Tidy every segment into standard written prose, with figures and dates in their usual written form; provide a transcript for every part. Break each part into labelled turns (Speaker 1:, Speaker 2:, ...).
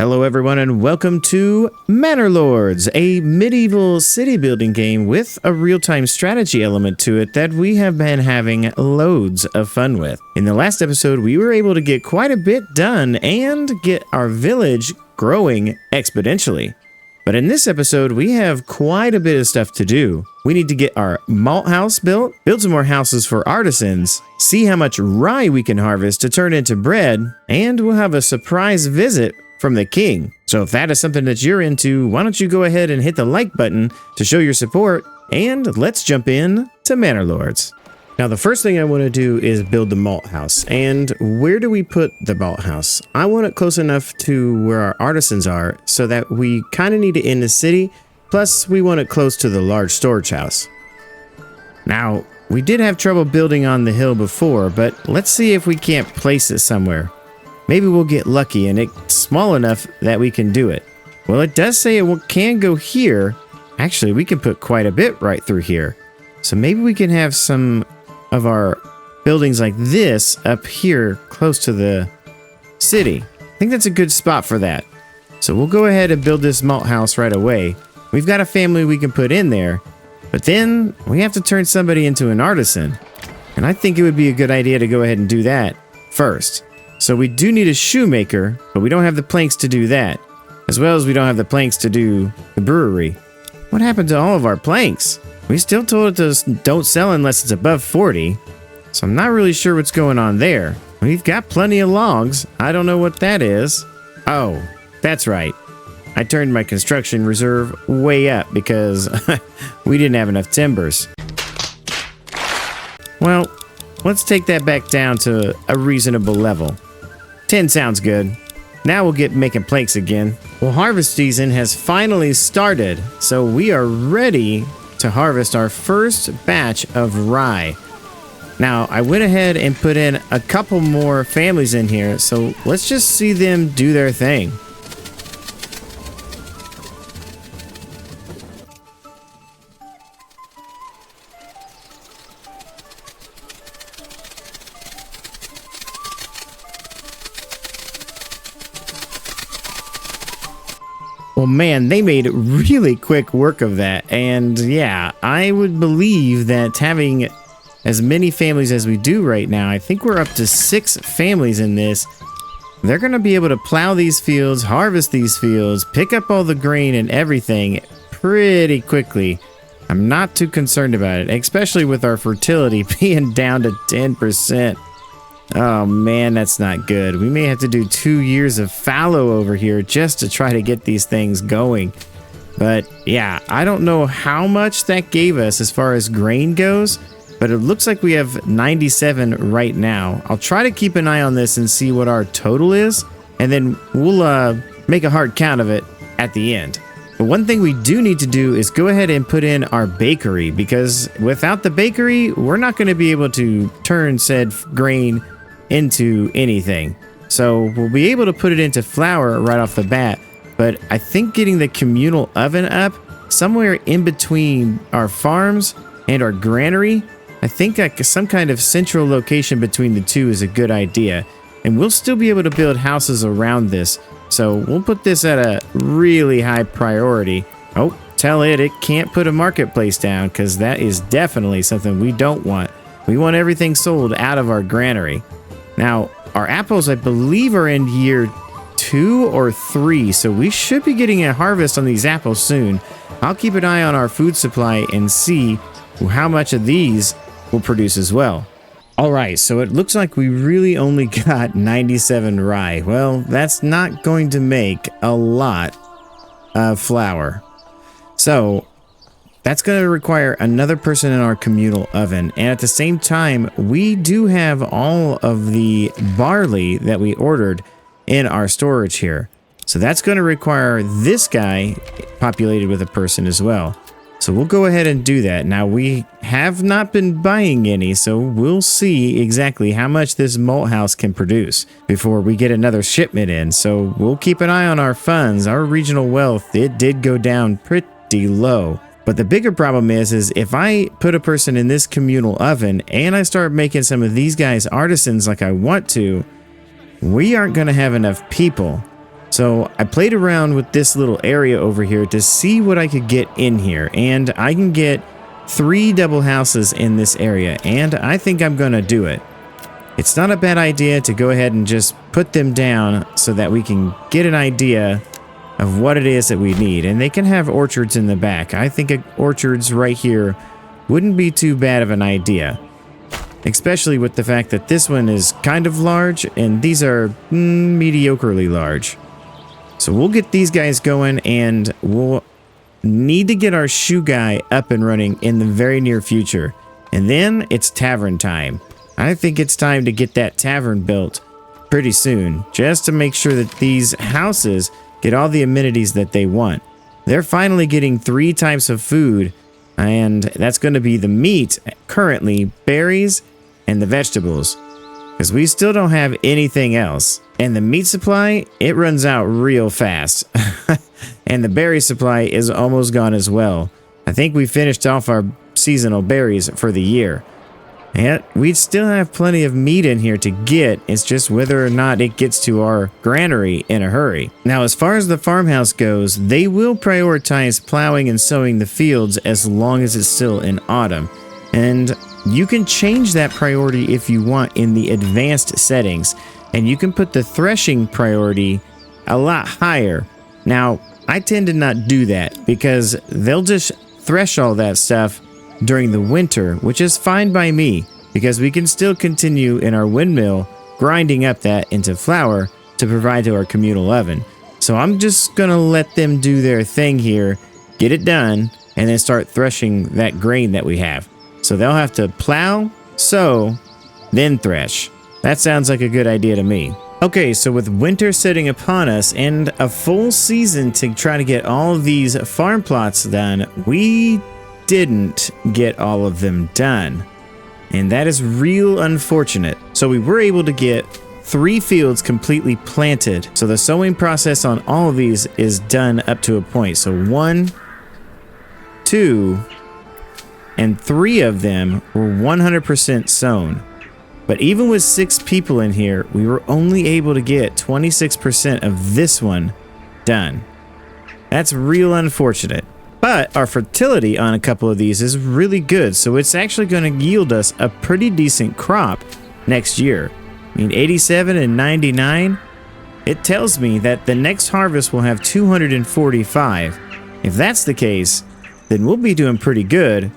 Speaker 1: Hello everyone and welcome to Manor Lords, a medieval city building game with a real-time strategy element to it that we have been having loads of fun with. In the last episode, we were able to get quite a bit done and get our village growing exponentially. But in this episode, we have quite a bit of stuff to do. We need to get our malt house built, build some more houses for artisans, see how much rye we can harvest to turn into bread, and we'll have a surprise visit from the king. So if that is something that you're into, why don't you go ahead and hit the like button to show your support, and let's jump in to Manor Lords. Now the first thing I want to do is build the malt house. And where do we put the malt house? I want it close enough to where our artisans are so that we kind of need it in the city, plus we want it close to the large storage house. Now, we did have trouble building on the hill before, but let's see if we can't place it somewhere. Maybe we'll get lucky and it's small enough that we can do it. Well, it does say it can go here. Actually, we can put quite a bit right through here. So maybe we can have some of our buildings like this up here close to the city. I think that's a good spot for that. So we'll go ahead and build this malt house right away. We've got a family we can put in there, but then we have to turn somebody into an artisan. And I think it would be a good idea to go ahead and do that first. So we do need a shoemaker, but we don't have the planks to do that. As well as we don't have the planks to do the brewery. What happened to all of our planks? We still told it to don't sell unless it's above 40. So I'm not really sure what's going on there. We've got plenty of logs. I don't know what that is. Oh, that's right. I turned my construction reserve way up because we didn't have enough timbers. Well, let's take that back down to a reasonable level. 10 sounds good. Now we'll get making planks again. Well, harvest season has finally started, so we are ready to harvest our first batch of rye. Now, I went ahead and put in a couple more families in here, so let's just see them do their thing. Well, man, they made really quick work of that. And yeah, I would believe that having as many families as we do right now, I think we're up to 6 families in this. They're going to be able to plow these fields, harvest these fields, pick up all the grain and everything pretty quickly. I'm not too concerned about it, especially with our fertility being down to 10%. Oh man, that's not good. We may have to do 2 years of fallow over here just to try to get these things going. But yeah, I don't know how much that gave us as far as grain goes, but it looks like we have 97 right now. I'll try to keep an eye on this and see what our total is, and then we'll make a hard count of it at the end. But one thing we do need to do is go ahead and put in our bakery, because without the bakery, we're not going to be able to turn said grain into anything. So we'll be able to put it into flour right off the bat, but I think getting the communal oven up somewhere in between our farms and our granary, I think like some kind of central location between the two is a good idea. And we'll still be able to build houses around this, so we'll put this at a really high priority. Oh, tell it can't put a marketplace down, because that is definitely something we don't want. We want everything sold out of our granary. Now, our apples, I believe, are in year 2 or 3, so we should be getting a harvest on these apples soon. I'll keep an eye on our food supply and see how much of these will produce as well. Alright, so it looks like we really only got 97 rye. Well, that's not going to make a lot of flour. So that's going to require another person in our communal oven. And at the same time, we do have all of the barley that we ordered in our storage here. So that's going to require this guy populated with a person as well. So we'll go ahead and do that. Now, we have not been buying any, so we'll see exactly how much this malt house can produce before we get another shipment in. So we'll keep an eye on our funds. Our regional wealth, it did go down pretty low. But the bigger problem is if I put a person in this communal oven and I start making some of these guys artisans like I want to, we aren't going to have enough people So I played around with this little area over here to see what I could get in here. And I can get 3 double houses in this area. And I think I'm going to do it. It's not a bad idea to go ahead and just put them down so that we can get an idea of what it is that we need. And they can have orchards in the back. I think orchards right here wouldn't be too bad of an idea. Especially with the fact that this one is kind of large and these are mediocrely large. So we'll get these guys going and we'll need to get our shoe guy up and running in the very near future. And then it's tavern time. I think it's time to get that tavern built pretty soon, just to make sure that these houses get all the amenities that they want. They're finally getting 3 types of food, and that's going to be the meat, currently berries, and the vegetables, because we still don't have anything else. And the meat supply, it runs out real fast. And the berry supply is almost gone as well. I think we finished off our seasonal berries for the year. And we still have plenty of meat in here to get. It's just whether or not it gets to our granary in a hurry. Now, as far as the farmhouse goes, they will prioritize plowing and sowing the fields as long as it's still in autumn. And you can change that priority if you want in the advanced settings. And you can put the threshing priority a lot higher. Now, I tend to not do that because they'll just thresh all that stuff during the winter, which is fine by me because we can still continue in our windmill grinding up that into flour to provide to our communal oven. So I'm just gonna let them do their thing here, get it done, and then start threshing that grain that we have. So they'll have to plow, sow, then thresh. That sounds like a good idea to me. Okay, so with winter sitting upon us and a full season to try to get all of these farm plots done, we didn't get all of them done. And that is real unfortunate. So we were able to get 3 fields completely planted. So the sowing process on all of these is done up to a point. So 1, 2, and 3 of them were 100% sown. But even with 6 people in here, we were only able to get 26% of this one done. That's real unfortunate. But our fertility on a couple of these is really good, so it's actually going to yield us a pretty decent crop next year. I mean, 87 and 99, it tells me that the next harvest will have 245. If that's the case, then we'll be doing pretty good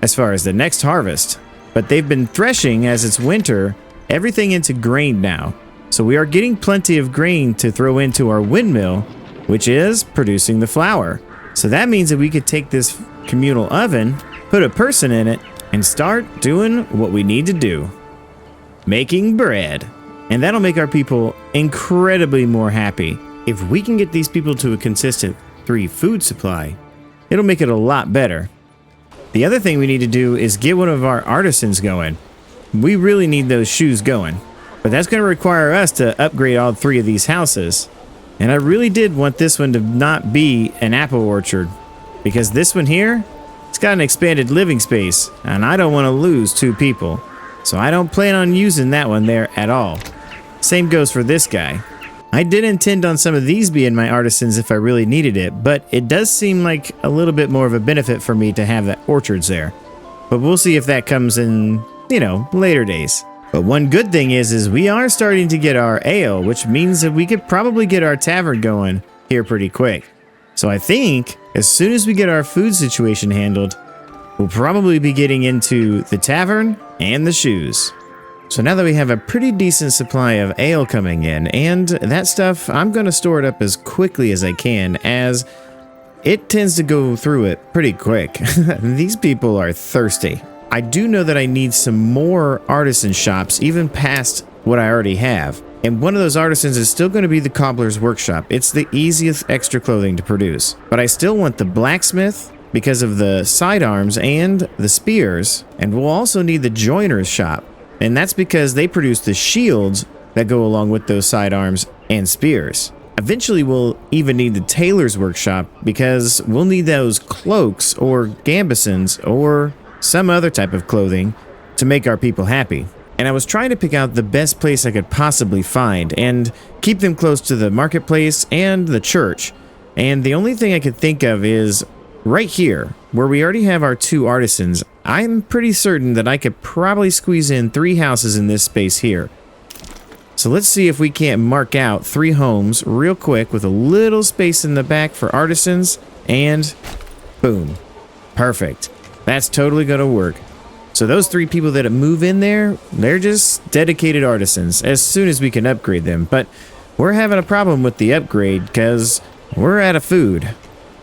Speaker 1: as far as the next harvest. But they've been threshing as it's winter everything into grain now. So we are getting plenty of grain to throw into our windmill, which is producing the flour. So that means that we could take this communal oven, put a person in it, and start doing what we need to do. Making bread. And that'll make our people incredibly more happy. If we can get these people to a consistent 3 food supply, it'll make it a lot better. The other thing we need to do is get one of our artisans going. We really need those shoes going. But that's going to require us to upgrade all 3 of these houses. And I really did want this one to not be an apple orchard, because this one here, it's got an expanded living space, and I don't want to lose 2 people. So I don't plan on using that one there at all. Same goes for this guy. I did intend on some of these being my artisans if I really needed it, but it does seem like a little bit more of a benefit for me to have the orchards there. But we'll see if that comes in, later days. But one good thing is we are starting to get our ale, which means that we could probably get our tavern going here pretty quick. So I think as soon as we get our food situation handled, we'll probably be getting into the tavern and the shoes. So now that we have a pretty decent supply of ale coming in, and that stuff, I'm going to store it up as quickly as I can, as it tends to go through it pretty quick. These people are thirsty. I do know that I need some more artisan shops, even past what I already have. And one of those artisans is still going to be the cobbler's workshop. It's the easiest extra clothing to produce. But I still want the blacksmith because of the sidearms and the spears. And we'll also need the joiner's shop. And that's because they produce the shields that go along with those sidearms and spears. Eventually, we'll even need the tailor's workshop because we'll need those cloaks or gambesons or some other type of clothing to make our people happy. and I was trying to pick out the best place I could possibly find and keep them close to the marketplace and the church. And the only thing I could think of is right here, where we already have our 2 artisans. I'm pretty certain that I could probably squeeze in 3 houses in this space here. So let's see if we can't mark out 3 homes real quick with a little space in the back for artisans, and boom. Perfect. That's totally gonna work. So those 3 people that move in there, they're just dedicated artisans as soon as we can upgrade them. But we're having a problem with the upgrade because we're out of food.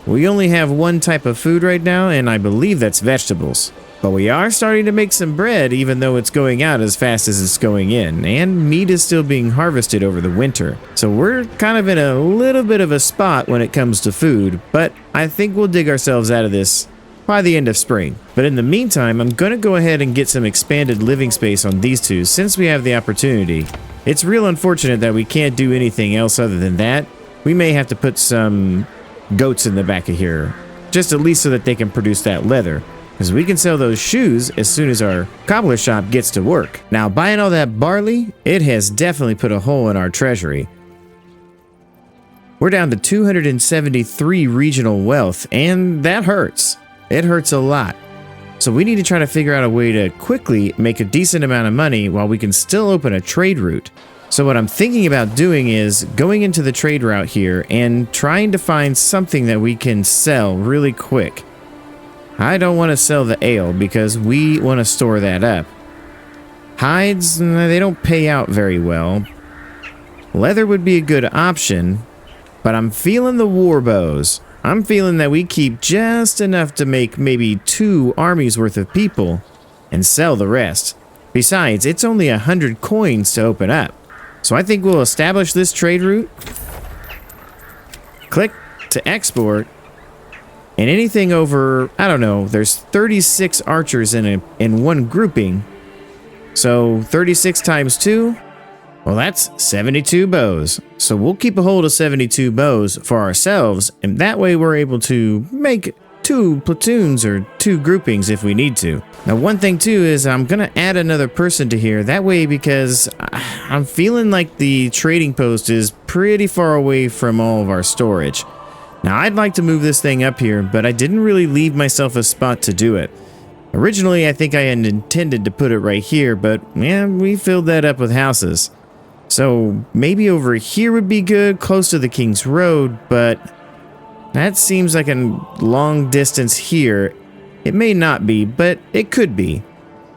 Speaker 1: We only have 1 type of food right now, and I believe that's vegetables. But we are starting to make some bread, even though it's going out as fast as it's going in, and meat is still being harvested over the winter. So we're kind of in a little bit of a spot when it comes to food, but I think we'll dig ourselves out of this by the end of spring. But in the meantime, I'm going to go ahead and get some expanded living space on these 2 since we have the opportunity. It's real unfortunate that we can't do anything else other than that. We may have to put some goats in the back of here, just at least so that they can produce that leather, because we can sell those shoes as soon as our cobbler shop gets to work. Now, buying all that barley, it has definitely put a hole in our treasury. We're down to 273 regional wealth, and that hurts. It hurts a lot. So we need to try to figure out a way to quickly make a decent amount of money while we can still open a trade route. So what I'm thinking about doing is going into the trade route here and trying to find something that we can sell really quick. I don't want to sell the ale because we want to store that up. Hides, they don't pay out very well. Leather would be a good option, but I'm feeling the war bows. I'm feeling that we keep just enough to make maybe 2 armies worth of people and sell the rest. Besides, it's only 100 coins to open up. So I think we'll establish this trade route. Click to export. And anything over, I don't know, there's 36 archers in one grouping. So 36 times 2, well, that's 72 bows. So we'll keep a hold of 72 bows for ourselves, and that way we're able to make 2 platoons or 2 groupings if we need to. Now, one thing too is I'm gonna add another person to here, that way, because I'm feeling like the trading post is pretty far away from all of our storage. Now, I'd like to move this thing up here, but I didn't really leave myself a spot to do it. Originally, I think I had intended to put it right here, but yeah, we filled that up with houses. So maybe over here would be good, close to the King's Road, but that seems like a long distance here. It may not be, but it could be.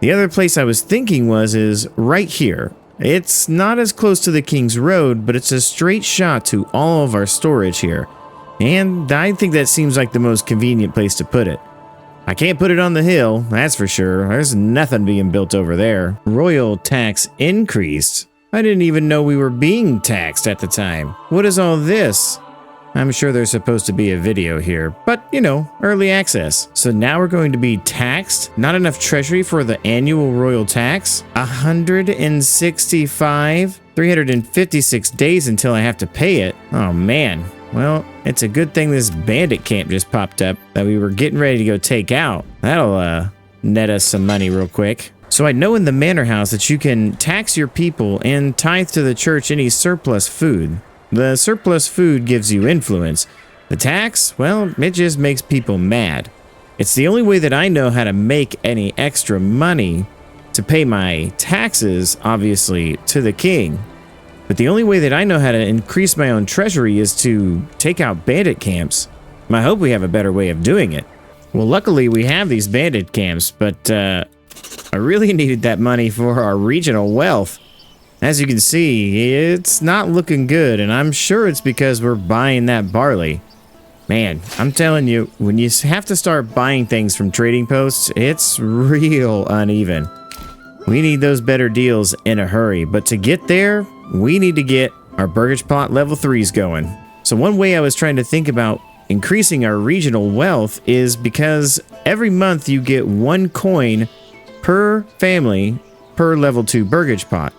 Speaker 1: The other place I was thinking is right here. It's not as close to the King's Road, but it's a straight shot to all of our storage here. And I think that seems like the most convenient place to put it. I can't put it on the hill, that's for sure. There's nothing being built over there. Royal tax increased. I didn't even know we were being taxed at the time. What is all this? I'm sure there's supposed to be a video here, but you know, early access. So now we're going to be taxed? Not enough treasury for the annual royal tax? 165, 356 days until I have to pay it. Oh man. Well, it's a good thing this bandit camp just popped up that we were getting ready to go take out. That'll net us some money real quick. So I know in the manor house that you can tax your people and tithe to the church any surplus food. The surplus food gives you influence. The tax, well, it just makes people mad. It's the only way that I know how to make any extra money to pay my taxes, obviously, to the king. But the only way that I know how to increase my own treasury is to take out bandit camps. I hope we have a better way of doing it. Well, luckily we have these bandit camps, but I really needed that money for our regional wealth. As you can see, it's not looking good, and I'm sure it's because we're buying that barley. Man, I'm telling you, when you have to start buying things from trading posts, it's real uneven. We need those better deals in a hurry, but to get there, we need to get our burgage plot level 3s going. So one way I was trying to think about increasing our regional wealth is because every month you get 1 coin per family per level 2 burgage pot.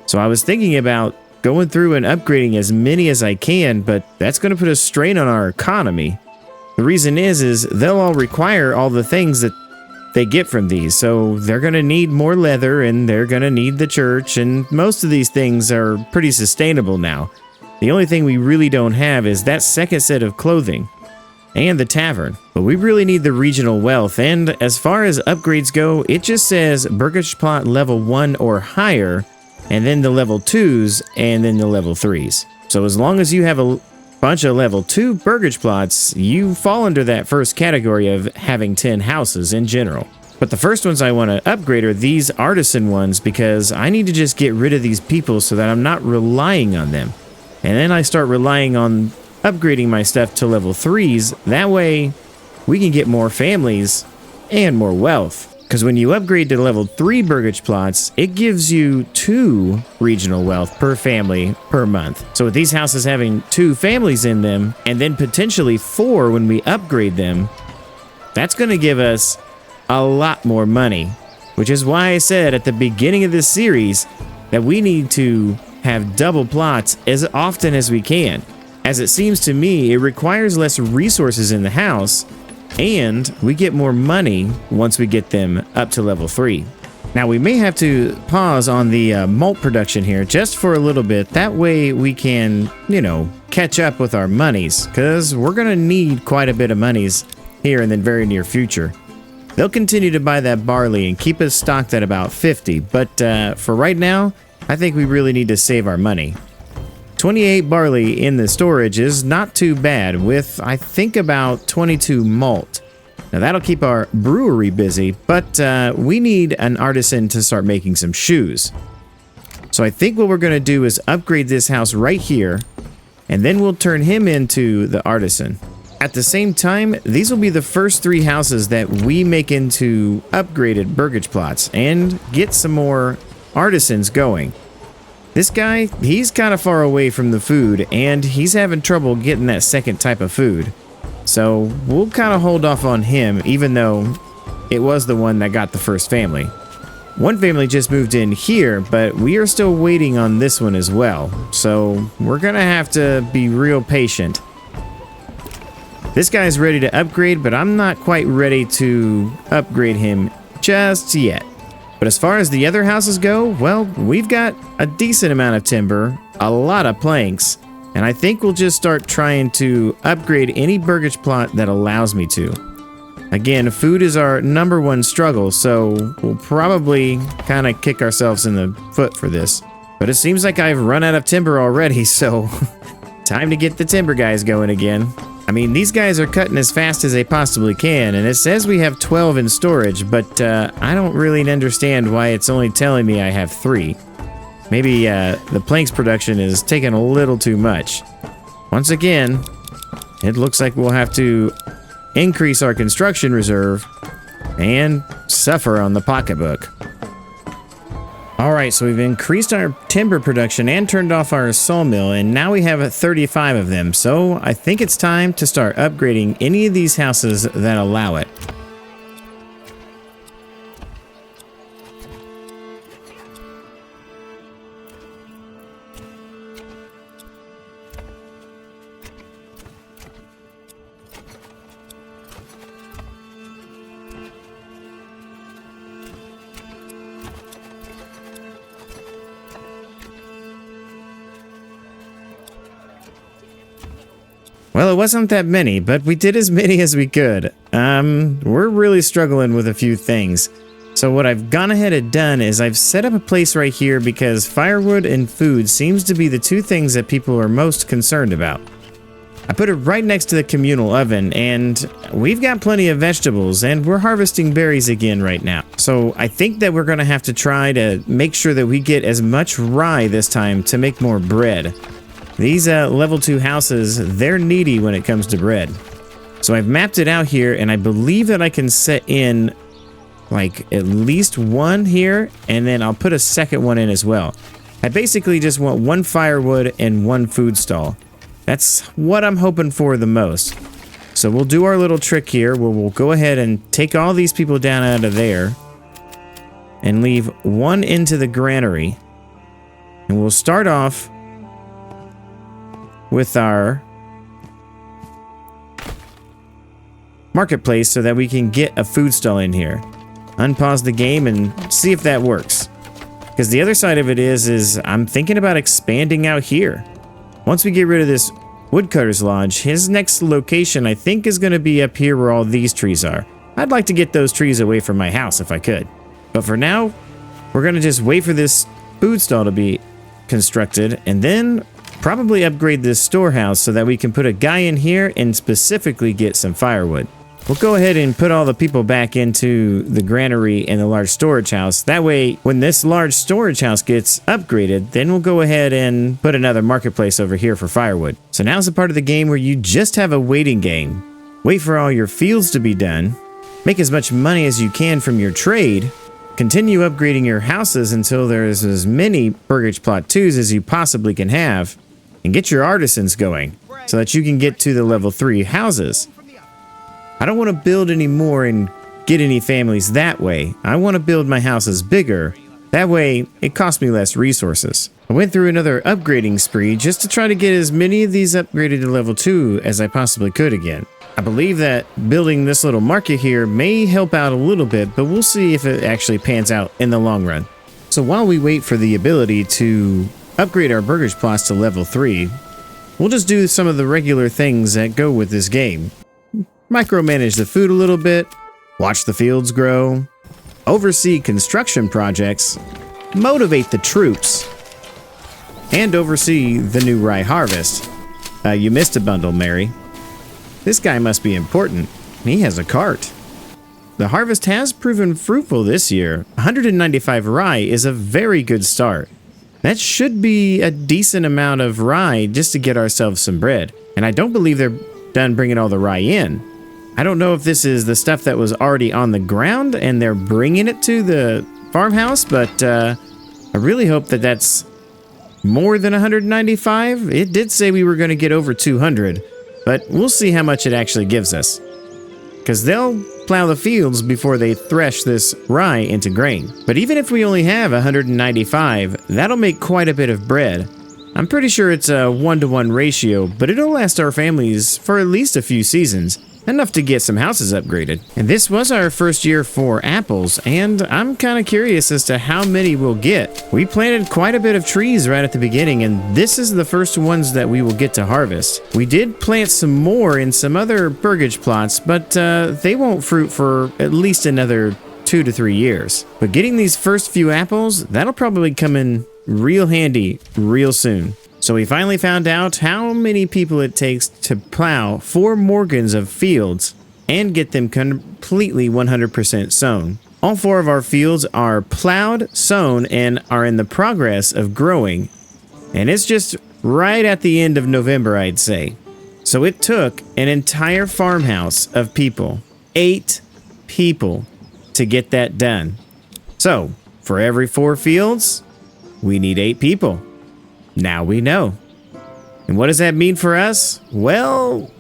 Speaker 1: So I was thinking about going through and upgrading as many as I can, but that's going to put a strain on our economy. The reason is they'll all require all the things that they get from these. So they're going to need more leather, and they're going to need the church, and most of these things are pretty sustainable now. The only thing we really don't have is that second set of clothing and the tavern. But we really need the regional wealth, and as far as upgrades go, it just says Burgage Plot level 1 or higher, and then the level 2s, and then the level 3s. So as long as you have a bunch of level 2 Burgage Plots, you fall under that first category of having 10 houses in general. But the first ones I want to upgrade are these artisan ones, because I need to just get rid of these people so that I'm not relying on them. And then I start relying on upgrading my stuff to level 3s. That way we can get more families and more wealth. Because when you upgrade to level 3 Burgage Plots, it gives you 2 regional wealth per family per month. So with these houses having 2 families in them, and then potentially 4 when we upgrade them, that's going to give us a lot more money. Which is why I said at the beginning of this series that we need to have double plots as often as we can. As it seems to me, it requires less resources in the house, and we get more money once we get them up to level 3. Now we may have to pause on the malt production here just for a little bit. That way we can, catch up with our monies, because we're going to need quite a bit of monies here in the very near future. They'll continue to buy that barley and keep us stocked at about 50, but for right now, I think we really need to save our money. 28 barley in the storage is not too bad, with I think about 22 malt. Now that'll keep our brewery busy, but we need an artisan to start making some shoes. So I think what we're going to do is upgrade this house right here, and then we'll turn him into the artisan. At the same time, these will be the first 3 houses that we make into upgraded Burgage Plots and get some more artisans going. This guy, he's kind of far away from the food, and he's having trouble getting that second type of food. So we'll kind of hold off on him, even though it was the one that got the first family. One family just moved in here, but we are still waiting on this one as well. So we're going to have to be real patient. This guy's ready to upgrade, but I'm not quite ready to upgrade him just yet. But as far as the other houses go, well, we've got a decent amount of timber, a lot of planks, and I think we'll just start trying to upgrade any Burgage Plot that allows me to. Again, food is our #1 struggle, so we'll probably kind of kick ourselves in the foot for this. But it seems like I've run out of timber already, so time to get the timber guys going again. I mean, these guys are cutting as fast as they possibly can, and it says we have 12 in storage, but I don't really understand why it's only telling me I have 3. Maybe the planks production is taking a little too much. Once again, it looks like we'll have to increase our construction reserve and suffer on the pocketbook. Alright, so we've increased our timber production and turned off our sawmill, and now we have 35 of them. So I think it's time to start upgrading any of these houses that allow it. Well, it wasn't that many, but we did as many as we could. We're really struggling with a few things. So what I've gone ahead and done is I've set up a place right here because firewood and food seems to be the 2 things that people are most concerned about. I put it right next to the communal oven, and we've got plenty of vegetables, and we're harvesting berries again right now. So I think that we're going to have to try to make sure that we get as much rye this time to make more bread. These level 2 houses, they're needy when it comes to bread. So I've mapped it out here, and I believe that I can set in like at least 1 here, and then I'll put a second one in as well. I basically just want 1 firewood and 1 food stall. That's what I'm hoping for the most. So we'll do our little trick here where we'll go ahead and take all these people down out of there and leave 1 into the granary. And we'll start off with our marketplace so that we can get a food stall in here. unpause the game and see if that works. Because the other side of it is I'm thinking about expanding out here. Once we get rid of this woodcutter's lodge, his next location I think is going to be up here where all these trees are. I'd like to get those trees away from my house if I could. But for now, we're going to just wait for this food stall to be constructed and then probably upgrade this storehouse so that we can put a guy in here and specifically get some firewood. We'll go ahead and put all the people back into the granary and the large storage house. That way, when this large storage house gets upgraded, then we'll go ahead and put another marketplace over here for firewood. So now's the part of the game where you just have a waiting game. Wait for all your fields to be done. Make as much money as you can from your trade. Continue upgrading your houses until there's as many Burgage Plot 2s as you possibly can have. And get your artisans going so that you can get to the level 3 houses. I don't want to build any more and get any families that way. I want to build my houses bigger. That way, it costs me less resources. I went through another upgrading spree just to try to get as many of these upgraded to level 2 as I possibly could again. I believe that building this little market here may help out a little bit, but we'll see if it actually pans out in the long run. So while we wait for the ability to upgrade our burgage plots to level 3, we'll just do some of the regular things that go with this game. Micromanage the food a little bit, watch the fields grow, oversee construction projects, motivate the troops, and oversee the new rye harvest. You missed a bundle, Mary. This guy must be important. He has a cart. The harvest has proven fruitful this year. 195 rye is a very good start. That should be a decent amount of rye just to get ourselves some bread. And I don't believe they're done bringing all the rye in. I don't know if this is the stuff that was already on the ground and they're bringing it to the farmhouse, but I really hope that that's more than 195. It did say we were going to get over 200, but we'll see how much it actually gives us. Because they'll plow the fields before they thresh this rye into grain. But even if we only have 195, that'll make quite a bit of bread. I'm pretty sure it's a 1-to-1 ratio, but it'll last our families for at least a few seasons. Enough to get some houses upgraded. And this was our first year for apples, and I'm kind of curious as to how many we'll get. We planted quite a bit of trees right at the beginning, and this is the first ones that we will get to harvest. We did plant some more in some other burgage plots, but they won't fruit for at least another 2 to 3 years. But getting these first few apples, that'll probably come in real handy real soon. So we finally found out how many people it takes to plow 4 morgens of fields and get them completely 100% sown. All 4 of our fields are plowed, sown, and are in the progress of growing. And it's just right at the end of November, I'd say. So it took an entire farmhouse of people, 8 people, to get that done. So for every 4 fields, we need 8 people. Now we know. And what does that mean for us? Well,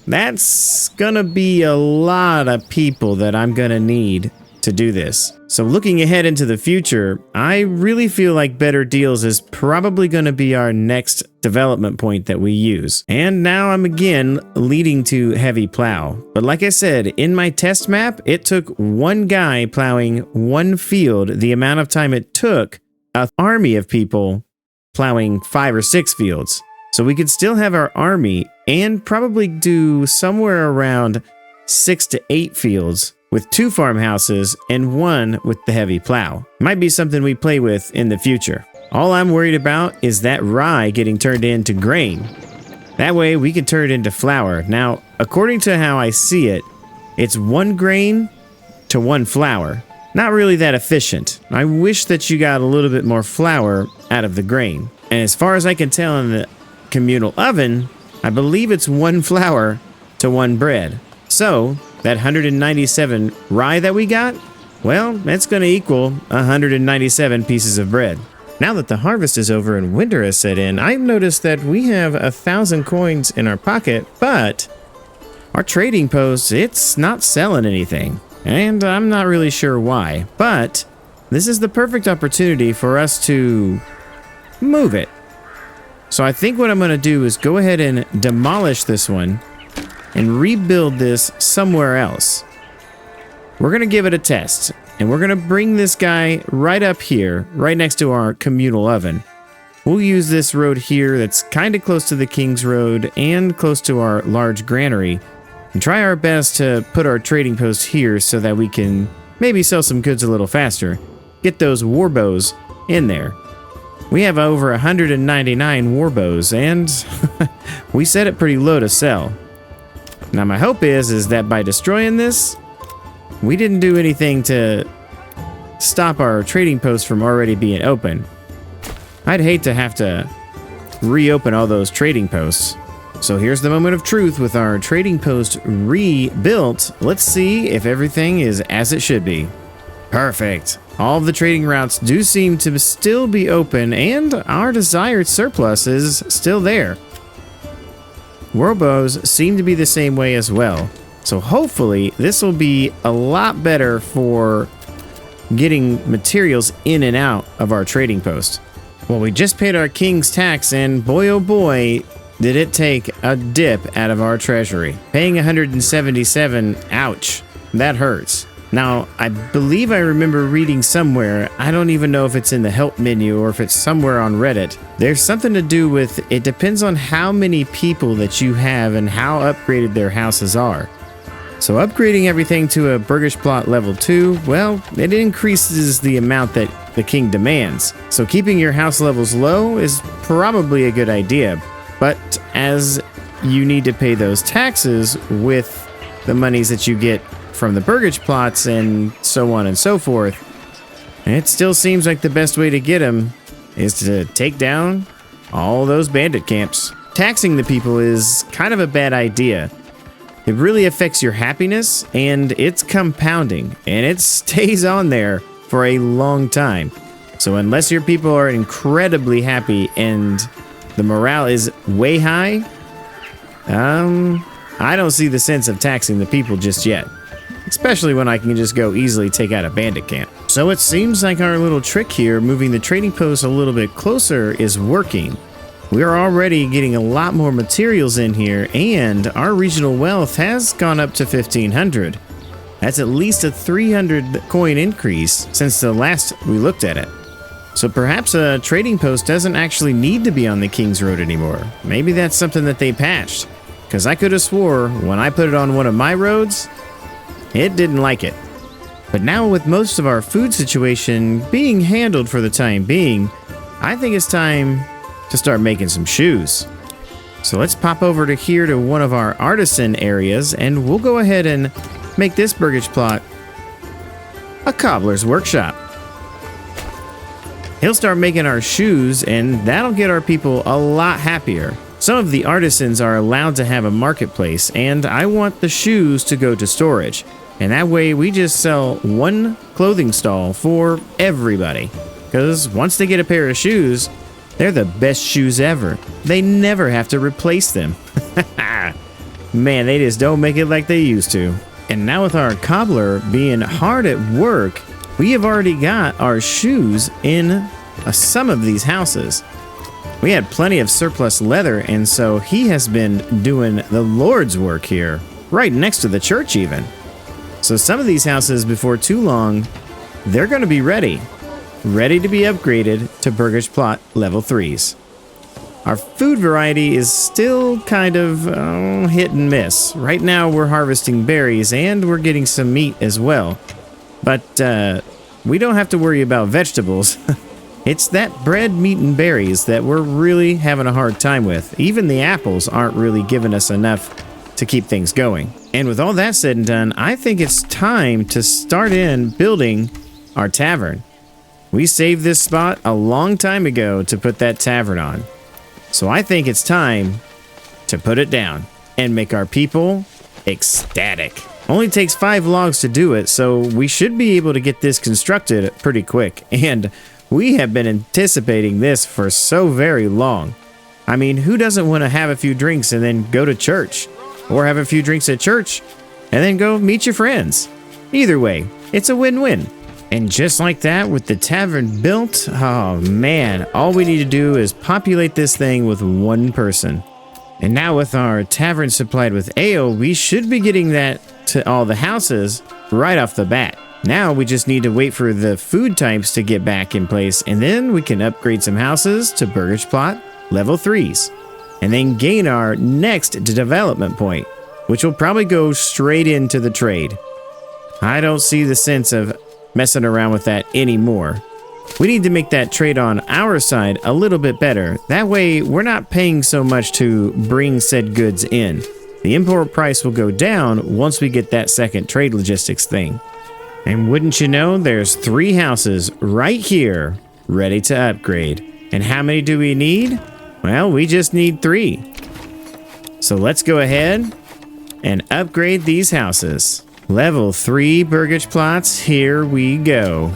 Speaker 1: that's gonna be a lot of people that I'm gonna need to do this. So looking ahead into the future, I really feel like Better Deals is probably gonna be our next development point that we use. And now I'm again leading to heavy plow. But like I said, in my test map, it took 1 guy plowing 1 field the amount of time it took an army of people plowing 5 or 6 fields. So we could still have our army and probably do somewhere around 6 to 8 fields with 2 farmhouses and 1 with the heavy plow. Might be something we play with in the future. All I'm worried about is that rye getting turned into grain. That way we can turn it into flour. Now, according to how I see it, it's 1 grain to 1 flour. Not really that efficient. I wish that you got a little bit more flour out of the grain. And as far as I can tell in the communal oven, I believe it's 1 flour to 1 bread. So that 197 rye that we got, well, that's going to equal 197 pieces of bread. Now that the harvest is over and winter has set in, I've noticed that we have 1,000 coins in our pocket, but our trading post, it's not selling anything. And I'm not really sure why, but this is the perfect opportunity for us to move it. So I think what I'm going to do is go ahead and demolish this one and rebuild this somewhere else. We're going to give it a test, And we're going to bring this guy right up here, right next to our communal oven. We'll use this road here that's kind of close to the King's Road and close to our large granary, and try our best to put our trading post here so that we can maybe sell some goods a little faster. Get those war bows in there. We have over 199 war bows, and we set it pretty low to sell. Now my hope is that by destroying this, we didn't do anything to stop our trading post from already being open. I'd hate to have to reopen all those trading posts. So here's the moment of truth with our trading post rebuilt. Let's see if everything is as it should be. Perfect. All of the trading routes do seem to still be open, and our desired surplus is still there. Warbows seem to be the same way as well. So hopefully this will be a lot better for getting materials in and out of our trading post. Well, we just paid our king's tax, and boy oh boy, did it take a dip out of our treasury. Paying 177, ouch, that hurts. Now, I believe I remember reading somewhere, I don't even know if it's in the help menu or if it's somewhere on Reddit, there's something to do with it depends on how many people that you have and how upgraded their houses are. So upgrading everything to a Burgish plot level 2, well, it increases the amount that the king demands. So keeping your house levels low is probably a good idea. But as you need to pay those taxes with the monies that you get from the Burgish plots and so on and so forth, it still seems like the best way to get them is to take down all those bandit camps. Taxing the people is kind of a bad idea. It really affects your happiness, and it's compounding, and it stays on there for a long time. So unless your people are incredibly happy and the morale is way high, I don't see the sense of taxing the people just yet. Especially when I can just go easily take out a bandit camp. So it seems like our little trick here, moving the trading post a little bit closer, is working. We are already getting a lot more materials in here, and our regional wealth has gone up to 1,500. That's at least a 300 coin increase since the last we looked at it. So perhaps a trading post doesn't actually need to be on the King's Road anymore. Maybe that's something that they patched. Because I could have swore when I put it on one of my roads, it didn't like it. But now with most of our food situation being handled for the time being, I think it's time to start making some shoes. So let's pop over to here to one of our artisan areas, and we'll go ahead and make this Burgish plot a cobbler's workshop. He'll start making our shoes, and that'll get our people a lot happier. Some of the artisans are allowed to have a marketplace, and I want the shoes to go to storage. And that way we just sell one clothing stall for everybody. Because once they get a pair of shoes, they're the best shoes ever. They never have to replace them. Man, they just don't make it like they used to. And now with our cobbler being hard at work, we have already got our shoes in some of these houses. We had plenty of surplus leather, and so he has been doing the Lord's work here, right next to the church even. So some of these houses, before too long, they're going to be ready to be upgraded to Burgish plot level 3s. Our food variety is still kind of hit and miss. Right now we're harvesting berries and we're getting some meat as well. But we don't have to worry about vegetables. It's that bread, meat, and berries that we're really having a hard time with. Even the apples aren't really giving us enough to keep things going. And with all that said and done, I think it's time to start in building our tavern. We saved this spot a long time ago to put that tavern on. So I think it's time to put it down and make our people ecstatic. Only takes 5 logs to do it, so we should be able to get this constructed pretty quick. And we have been anticipating this for so very long. I mean, who doesn't want to have a few drinks and then go to church? Or have a few drinks at church and then go meet your friends? Either way, it's a win-win. And just like that, with the tavern built, oh man, all we need to do is populate this thing with one person. And now with our tavern supplied with ale, we should be getting that to all the houses right off the bat. Now we just need to wait for the food types to get back in place, and then we can upgrade some houses to Burgage Plot level 3s. And then gain our next development point, which will probably go straight into the trade. I don't see the sense of messing around with that anymore. We need to make that trade on our side a little bit better. That way, we're not paying so much to bring said goods in. The import price will go down once we get that second trade logistics thing. And wouldn't you know, there's 3 houses right here ready to upgrade. And how many do we need? Well, we just need 3. So let's go ahead and upgrade these houses. Level 3 Burgage Plots, here we go.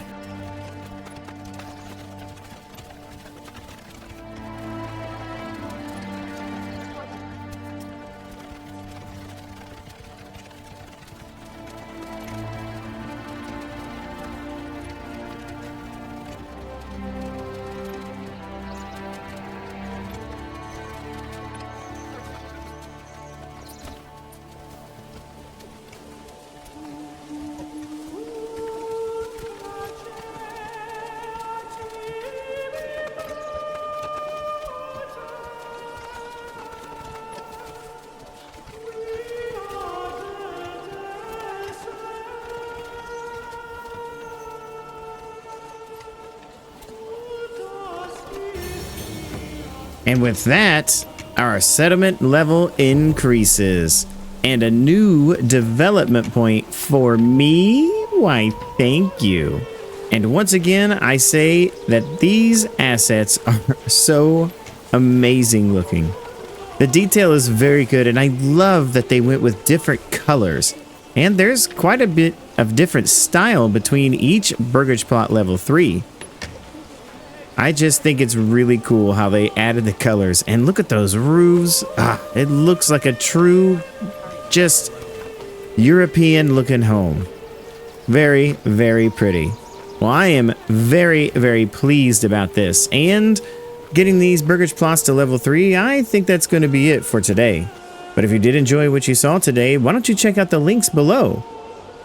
Speaker 1: And with that, our settlement level increases. And a new development point for me? Why, thank you. And once again, I say that these assets are so amazing looking. The detail is very good, and I love that they went with different colors. And there's quite a bit of different style between each Burgage Plot level 3. I just think it's really cool how they added the colors. And look at those roofs. It looks like a true, just European looking home. Very, very pretty. Well, I am very, very pleased about this. And getting these Burgage Plots to level 3, I think that's going to be it for today. But if you did enjoy what you saw today, why don't you check out the links below?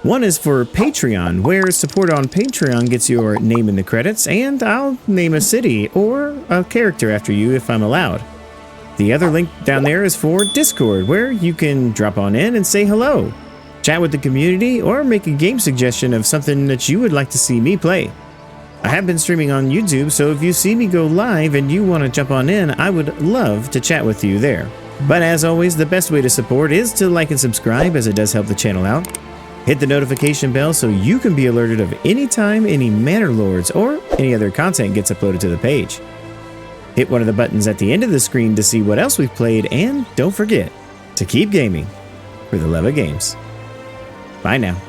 Speaker 1: One is for Patreon, where support on Patreon gets your name in the credits, and I'll name a city or a character after you if I'm allowed. The other link down there is for Discord, where you can drop on in and say hello, chat with the community, or make a game suggestion of something that you would like to see me play. I have been streaming on YouTube, so if you see me go live and you want to jump on in, I would love to chat with you there. But as always, the best way to support is to like and subscribe, as it does help the channel out. Hit the notification bell so you can be alerted of any time any Manor Lords or any other content gets uploaded to the page. Hit one of the buttons at the end of the screen to see what else we've played, and don't forget to keep gaming for the love of games. Bye now.